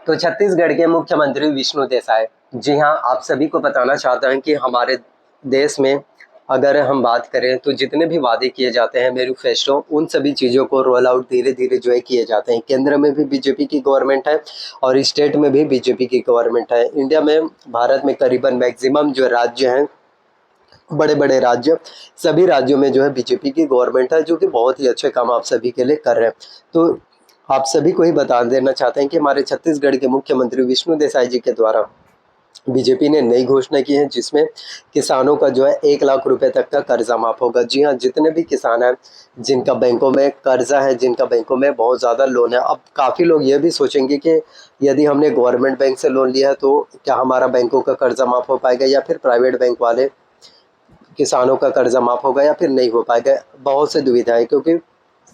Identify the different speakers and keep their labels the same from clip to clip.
Speaker 1: तो छत्तीसगढ़ के मुख्यमंत्री विष्णु देसाई, जी हाँ, आप सभी को बताना चाहता हूँ कि हमारे देश में अगर हम बात करें तो जितने भी वादे किए जाते हैं मैनिफेस्टो, उन सभी चीज़ों को रोल आउट धीरे धीरे जो है किए जाते हैं। केंद्र में भी बीजेपी की गवर्नमेंट है और स्टेट में भी बीजेपी की गवर्नमेंट है। इंडिया में, भारत में करीबन मैक्सिमम जो राज्य हैं, बड़े बड़े राज्य, सभी राज्यों में जो है बीजेपी की गवर्नमेंट है, जो कि बहुत ही अच्छे काम आप सभी के लिए कर रहे हैं। तो आप सभी को ही बता देना चाहते हैं कि हमारे छत्तीसगढ़ के मुख्यमंत्री विष्णु देसाई जी के द्वारा बीजेपी ने नई घोषणा की है, जिसमें किसानों का जो है 1 लाख रुपए तक का कर्जा माफ होगा। जी हाँ, जितने भी किसान हैं जिनका बैंकों में कर्जा है, जिनका बैंकों में बहुत ज़्यादा लोन है। अब काफ़ी लोग ये भी सोचेंगे कि यदि हमने गवर्नमेंट बैंक से लोन लिया है तो क्या हमारा बैंकों का कर्जा माफ हो पाएगा, या फिर प्राइवेट बैंक वाले किसानों का कर्जा माफ होगा, या फिर नहीं हो पाएगा। बहुत से दुविधा है, क्योंकि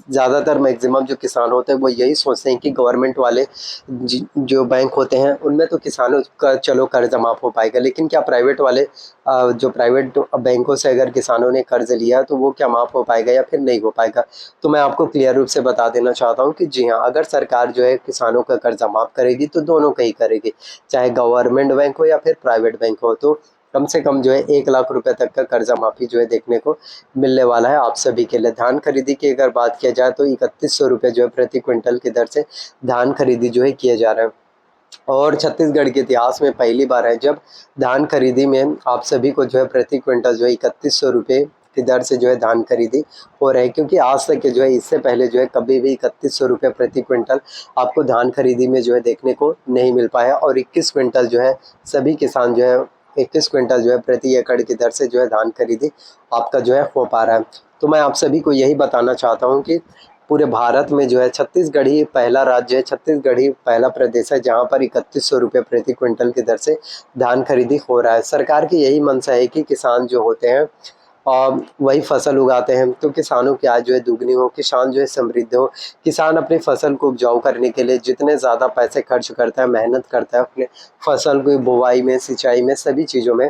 Speaker 1: ज़्यादातर मैक्सिमम जो किसान होते हैं वो यही सोचते हैं कि गवर्नमेंट वाले जो बैंक होते हैं उनमें तो किसानों का चलो कर्जा माफ हो पाएगा, लेकिन क्या प्राइवेट वाले जो प्राइवेट बैंकों से अगर किसानों ने कर्ज लिया तो वो क्या माफ हो पाएगा या फिर नहीं हो पाएगा। तो मैं आपको क्लियर रूप से बता देना चाहता हूँ कि जी हाँ, अगर सरकार जो है किसानों का कर्जा माफ करेगी तो दोनों का ही करेगी, चाहे गवर्नमेंट बैंक हो या फिर प्राइवेट बैंक हो। तो कम से कम जो है 1 लाख रुपए तक का कर्जा माफी जो है देखने को मिलने वाला है आप सभी के लिए। धान खरीदी की अगर बात किया जाए तो 3100 रुपये जो है प्रति क्विंटल की दर से धान खरीदी जो है किया जा रहा है। और छत्तीसगढ़ के इतिहास में पहली बार है जब धान खरीदी में आप सभी को जो है प्रति क्विंटल जो है 3100 रुपये की दर से जो है धान खरीदी हो रही है, क्योंकि आज तक के जो है इससे पहले जो है कभी भी 3100 रुपये प्रति क्विंटल आपको धान खरीदी में जो है देखने को नहीं मिल पाया। और 21 क्विंटल जो है सभी किसान जो है 21 क्विंटल जो है प्रति एकड़ की दर से जो है धान खरीदी आपका जो है हो पा रहा है। तो मैं आप सभी को यही बताना चाहता हूँ कि पूरे भारत में जो है छत्तीसगढ़ ही पहला राज्य है, छत्तीसगढ़ ही पहला प्रदेश है जहाँ पर 3100 रुपये प्रति क्विंटल की दर से धान खरीदी हो रहा है। सरकार की यही मंशा है कि किसान जो होते हैं और वही फसल उगाते हैं तो किसानों की आय जो है दुगनी हो, किसान जो है समृद्ध हो। किसान अपनी फसल को उपजाऊ करने के लिए जितने ज़्यादा पैसे खर्च करता है, मेहनत करता है अपने फसल की बुवाई में, सिंचाई में, सभी चीज़ों में,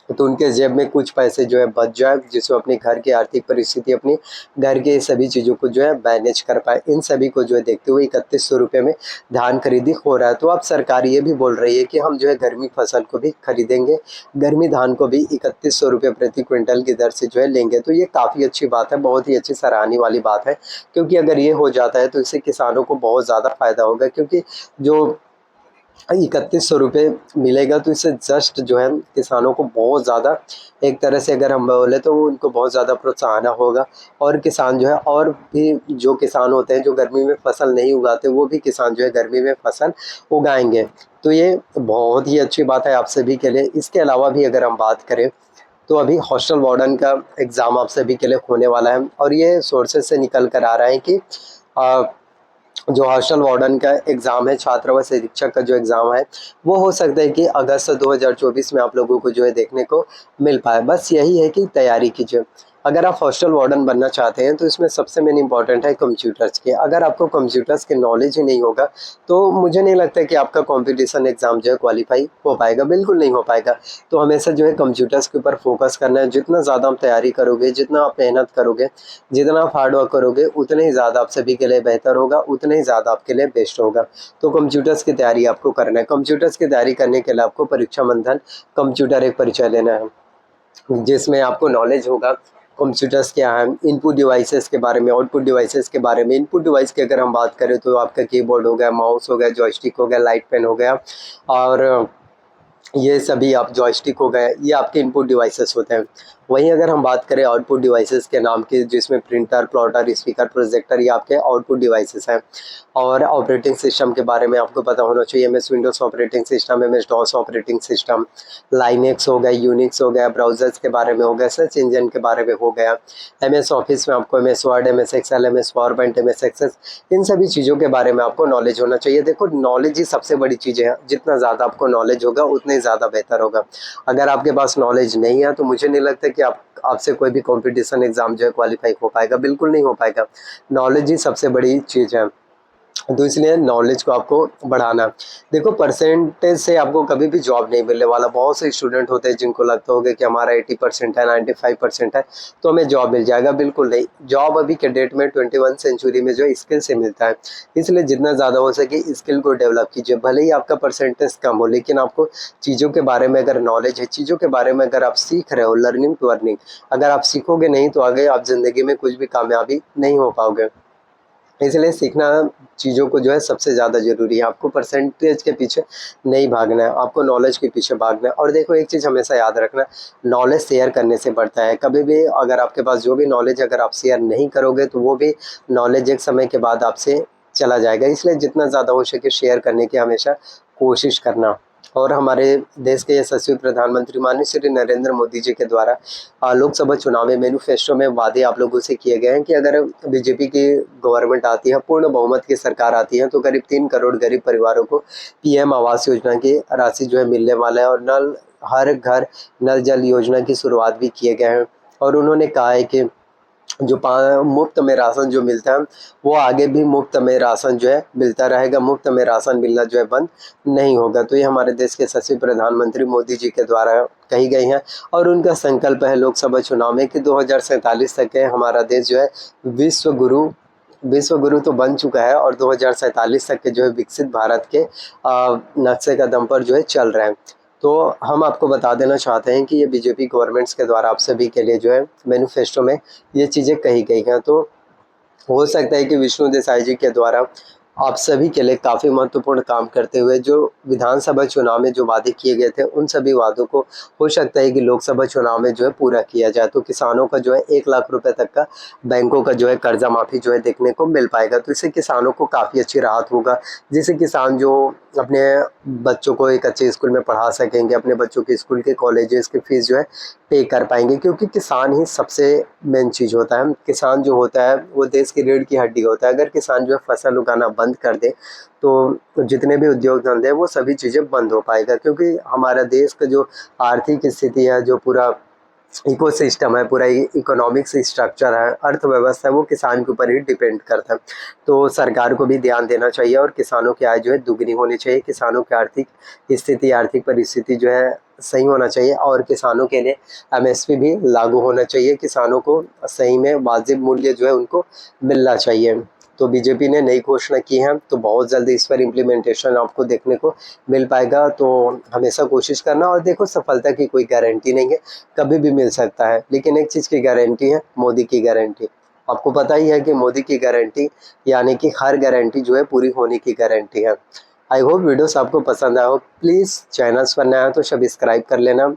Speaker 1: तो उनके जेब में कुछ पैसे जो है बच जाए, जिससे अपने घर की आर्थिक परिस्थिति, अपनी घर के सभी चीज़ों को जो है मैनेज कर पाए। इन सभी को जो है देखते हुए 3100 रुपये में धान खरीदी हो रहा है। तो अब सरकार ये भी बोल रही है कि हम जो है गर्मी फसल को भी खरीदेंगे, गर्मी धान को भी 3100 रुपये प्रति क्विंटल की दर से जो है लेंगे। तो ये काफ़ी अच्छी बात है, बहुत ही अच्छी सराहनीय वाली बात है, क्योंकि अगर ये हो जाता है तो इससे किसानों को बहुत ज़्यादा फायदा होगा। क्योंकि जो 3100 रुपये मिलेगा तो इससे जस्ट जो है किसानों को बहुत ज़्यादा, एक तरह से अगर हम बोले तो उनको बहुत ज़्यादा प्रोत्साहन होगा। और किसान जो है, और भी जो किसान होते हैं जो गर्मी में फसल नहीं उगाते, वो भी किसान जो है गर्मी में फसल उगाएंगे। तो ये बहुत ही अच्छी बात है आप सभी के लिए। इसके अलावा भी अगर हम बात करें तो अभी हॉस्टल वार्डन का एग्ज़ाम आप सभी के लिए होने वाला है, और ये सोर्सेज से निकल कर आ रहा है कि जो हॉस्टल वार्डन का एग्ज़ाम है, छात्रावास शिक्षक का जो एग्ज़ाम है, वो हो सकता है कि अगस्त 2024 में आप लोगों को जो है देखने को मिल पाए। बस यही है कि तैयारी कीजिए। अगर आप हॉस्टल वार्डन बनना चाहते हैं तो इसमें सबसे मेन इंपॉर्टेंट है कंप्यूटर्स के। अगर आपको कंप्यूटर्स के नॉलेज ही नहीं होगा तो मुझे नहीं लगता कि आपका कंपटीशन एग्ज़ाम जो है क्वालिफाई हो पाएगा, बिल्कुल नहीं हो पाएगा। तो हमेशा जो है कंप्यूटर्स के ऊपर फोकस करना है। जितना ज़्यादा आप तैयारी करोगे, जितना आप मेहनत करोगे, जितना आप हार्ड वर्क करोगे, उतने ही ज़्यादा आप सभी के लिए बेहतर होगा, उतने ही ज़्यादा आपके लिए बेस्ट होगा। तो कंप्यूटर्स की तैयारी आपको करना है। कंप्यूटर्स की तैयारी करने के लिए आपको परीक्षा मंथन कंप्यूटर एक परिचय लेना है, जिसमें आपको नॉलेज होगा कंप्यूटर्स क्या है, इनपुट डिवाइसेस के बारे में, आउटपुट डिवाइसेस के बारे में। इनपुट डिवाइस की अगर हम बात करें तो आपका कीबोर्ड हो गया, माउस हो गया, जॉयस्टिक हो गया, लाइट पेन हो गया, और ये सभी आप जॉयस्टिक हो गए, ये आपके इनपुट डिवाइसेस होते हैं। वहीं अगर हम बात करें आउटपुट डिवाइसेस के नाम की, जिसमें प्रिंटर, प्लॉटर, स्पीकर, प्रोजेक्टर, ये आपके आउटपुट डिवाइसेस हैं। और ऑपरेटिंग सिस्टम के बारे में आपको पता होना चाहिए। MS windows operating system, MS DOS operating system, Linux हो गया, यूनिक्स हो गया, ब्राउजर्स के बारे में हो गया, सर्च इंजन के बारे में हो गया। MS ऑफिस में आपको MS Word, MS Excel, MS PowerPoint, MS Access, इन सभी चीज़ों के बारे में आपको नॉलेज होना चाहिए। देखो, नॉलेज ही सबसे बड़ी चीज़ है, जितना ज़्यादा आपको नॉलेज होगा उतना ही ज़्यादा बेहतर होगा। अगर आपके पास नॉलेज नहीं है तो मुझे नहीं लगता कि आपसे कोई भी कंपटीशन एग्ज़ाम जो है क्वालिफाई हो पाएगा, बिल्कुल नहीं हो पाएगा। नॉलेज ही सबसे बड़ी चीज़ है। तो इसलिए नॉलेज को आपको बढ़ाना। देखो परसेंटेज से आपको कभी भी जॉब नहीं मिलने वाला। बहुत से स्टूडेंट होते हैं जिनको लगता होगा कि हमारा 80% है, 95% है तो हमें जॉब मिल जाएगा। बिल्कुल नहीं, जॉब अभी के डेट में 21 सेंचुरी में जो स्किल से मिलता है। इसलिए जितना ज़्यादा हो सके स्किल को डेवलप कीजिए। भले ही आपका परसेंटेज कम हो, लेकिन आपको चीज़ों के बारे में अगर नॉलेज है, चीज़ों के बारे में अगर आप सीख रहे हो, लर्निंग टू अर्निंग, अगर आप सीखोगे नहीं तो आगे आप ज़िंदगी में कुछ भी कामयाबी नहीं हो पाओगे। इसलिए सीखना चीज़ों को जो है सबसे ज़्यादा ज़रूरी है। आपको परसेंटेज के पीछे नहीं भागना है, आपको नॉलेज के पीछे भागना है। और देखो एक चीज़ हमेशा याद रखना, नॉलेज शेयर करने से बढ़ता है। कभी भी अगर आपके पास जो भी नॉलेज अगर आप शेयर नहीं करोगे तो वो भी नॉलेज एक समय के बाद आपसे चला जाएगा। इसलिए जितना ज़्यादा हो सके शेयर करने की हमेशा कोशिश करना। और हमारे देश के यशस्वी प्रधानमंत्री माननीय श्री नरेंद्र मोदी जी के द्वारा लोकसभा चुनाव में मैनिफेस्टो में वादे आप लोगों से किए गए हैं कि अगर बीजेपी की गवर्नमेंट आती है, पूर्ण बहुमत की सरकार आती है, तो करीब 3 करोड़ गरीब परिवारों को पीएम आवास योजना की राशि जो है मिलने वाला है। और हर घर नल जल योजना की शुरुआत भी किए गए हैं। और उन्होंने कहा है कि जो मुफ्त में राशन जो मिलता है वो आगे भी मुफ्त में राशन जो है मिलता रहेगा। मुफ्त में राशन मिलना जो है बंद नहीं होगा। तो ये हमारे देश के यशस्वी प्रधानमंत्री मोदी जी के द्वारा कही गई हैं। और उनका संकल्प है लोकसभा चुनाव में कि 2047 तक है हमारा देश जो है विश्व गुरु तो बन चुका है, और 2047 तक के जो है विकसित भारत के नक्शे कदम पर जो है चल रहे हैं। तो हम आपको बता देना चाहते हैं कि ये बीजेपी गवर्नमेंट्स के द्वारा आप सभी के लिए जो है मैनिफेस्टो में ये चीज़ें कही गई हैं। तो हो सकता है कि विष्णु देसाई जी के द्वारा आप सभी के लिए काफ़ी महत्वपूर्ण काम करते हुए जो विधानसभा चुनाव में जो वादे किए गए थे उन सभी वादों को हो सकता है कि लोकसभा चुनाव में जो है पूरा किया जाए। तो किसानों का जो है 1 लाख रुपए तक का बैंकों का जो है कर्जा माफ़ी जो है देखने को मिल पाएगा। तो इससे किसानों को काफ़ी अच्छी राहत होगा, जिससे किसान जो अपने बच्चों को एक अच्छे स्कूल में पढ़ा सकेंगे, अपने बच्चों के स्कूल के कॉलेजेस की फ़ीस जो है पे कर पाएंगे। क्योंकि किसान ही सबसे मेन चीज़ होता है। किसान जो होता है वो देश की रीढ़ की हड्डी होता है। अगर किसान जो है फसल उगाना बंद कर दे तो जितने भी उद्योग धंधे वो सभी चीज़ें बंद हो पाएगा। क्योंकि हमारा देश का जो आर्थिक स्थिति है, जो पूरा इकोसिस्टम है, पूरा इकोनॉमिक्स स्ट्रक्चर है, अर्थव्यवस्था है, वो किसान के ऊपर ही डिपेंड करता है। तो सरकार को भी ध्यान देना चाहिए और किसानों की आय जो है दुगनी होनी चाहिए। किसानों की आर्थिक स्थिति, आर्थिक परिस्थिति जो है सही होना चाहिए। और किसानों के लिए एमएसपी भी लागू होना चाहिए। किसानों को सही में वाजिब मूल्य जो है उनको मिलना चाहिए। तो बीजेपी ने नई घोषणा की है, तो बहुत जल्दी इस पर इम्प्लीमेंटेशन आपको देखने को मिल पाएगा। तो हमेशा कोशिश करना। और देखो सफलता की कोई गारंटी नहीं है, कभी भी मिल सकता है, लेकिन एक चीज़ की गारंटी है, मोदी की गारंटी। आपको पता ही है कि मोदी की गारंटी यानी कि हर गारंटी जो है पूरी होने की गारंटी है। आई होप वीडियोस आपको पसंद आया हो। प्लीज़ चैनल्स पर नया हो तो सब्सक्राइब कर लेना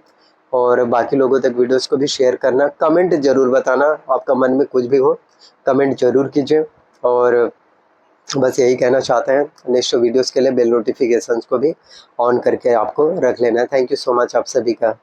Speaker 1: और बाकी लोगों तक वीडियोस को भी शेयर करना। कमेंट ज़रूर बताना, आपका मन में कुछ भी हो कमेंट ज़रूर कीजिए। और बस यही कहना चाहते हैं, नेक्स्ट वीडियोस के लिए बेल नोटिफिकेशंस को भी ऑन करके आपको रख लेना है। थैंक यू सो मच आप सभी का।